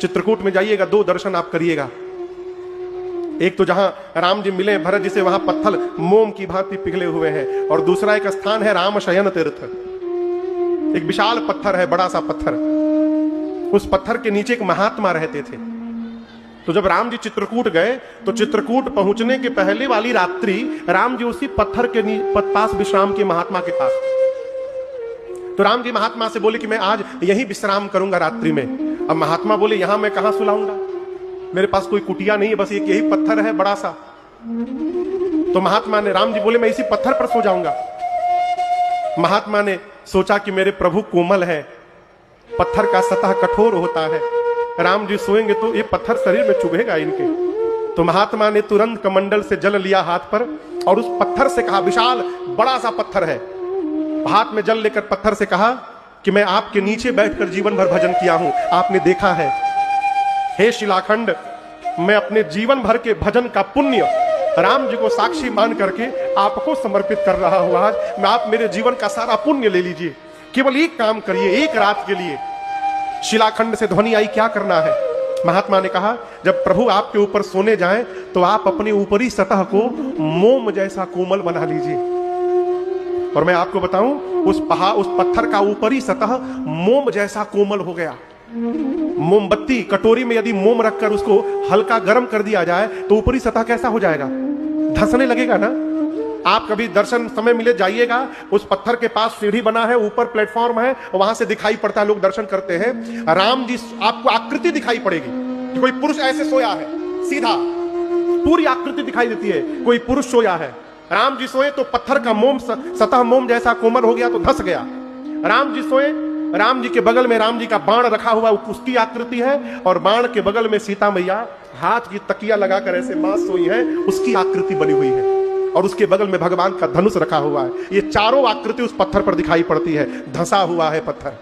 चित्रकूट में जाइएगा, दो दर्शन आप करिएगा। एक तो जहां राम जी मिले भरत जी से, वहां पत्थर मोम की भांति पिघले हुए हैं, और दूसरा एक स्थान है राम शयन तीर्थ। एक विशाल पत्थर है, बड़ा सा पत्थर। उस पत्थर के नीचे एक महात्मा रहते थे। तो जब राम जी चित्रकूट गए तो चित्रकूट पहुंचने के पहले वाली रात्रि राम जी उसी पत्थर के पास विश्राम के महात्मा के पास। तो राम जी महात्मा से बोले कि मैं आज यहीं विश्राम करूंगा रात्रि में। अब महात्मा बोले यहां मैं कहां सुलाऊंगा, मेरे पास कोई कुटिया नहीं है, बस एक यही पत्थर है बड़ा सा। तो महात्मा ने, राम जी बोले मैं इसी पत्थर पर सो जाऊंगा। महात्मा ने सोचा कि मेरे प्रभु कोमल है, पत्थर का सतह कठोर होता है, राम जी सोएंगे तो ये पत्थर शरीर में चुभेगा इनके। तो महात्मा ने तुरंत कमंडल से जल लिया हाथ पर और उस पत्थर से कहा, विशाल बड़ा सा पत्थर है, हाथ में जल लेकर पत्थर से कहा कि मैं आपके नीचे बैठकर जीवन भर भजन किया हूं, आपने देखा है। हे शिलाखंड, मैं अपने जीवन भर के भजन का पुण्य राम जी को साक्षी मान करके आपको समर्पित कर रहा हूं। आज मैं, आप मेरे जीवन का सारा पुण्य ले लीजिए, केवल एक काम करिए, एक रात के लिए। शिलाखंड से ध्वनि आई, क्या करना है? महात्मा ने कहा, जब प्रभु आपके ऊपर सोने जाएं तो आप अपने ऊपरी सतह को मोम जैसा कोमल बना लीजिए। और मैं आपको बताऊं, उस पत्थर का ऊपरी सतह मोम जैसा कोमल हो गया। मोमबत्ती कटोरी में यदि मोम रखकर उसको हल्का गर्म कर दिया जाए तो ऊपरी सतह कैसा हो जाएगा? धंसने लगेगा ना। आप कभी दर्शन समय मिले जाइएगा, उस पत्थर के पास सीढ़ी बना है, ऊपर प्लेटफॉर्म है, वहां से दिखाई पड़ता है, लोग दर्शन करते हैं। राम जी आपको आकृति दिखाई पड़ेगी कि कोई पुरुष ऐसे सोया है, सीधा पूरी आकृति दिखाई देती है, कोई पुरुष सोया है। राम जी सोए तो पत्थर का मोम सतह मोम जैसा कोमल हो गया तो धंस गया। राम जी सोए, राम जी के बगल में राम जी का बाण रखा हुआ, उसकी आकृति है, और बाण के बगल में सीता मैया हाथ की तकिया लगाकर ऐसे मां सोई है, उसकी आकृति बनी हुई है, और उसके बगल में भगवान का धनुष रखा हुआ है। ये चारों आकृति उस पत्थर पर दिखाई पड़ती है, धंसा हुआ है पत्थर।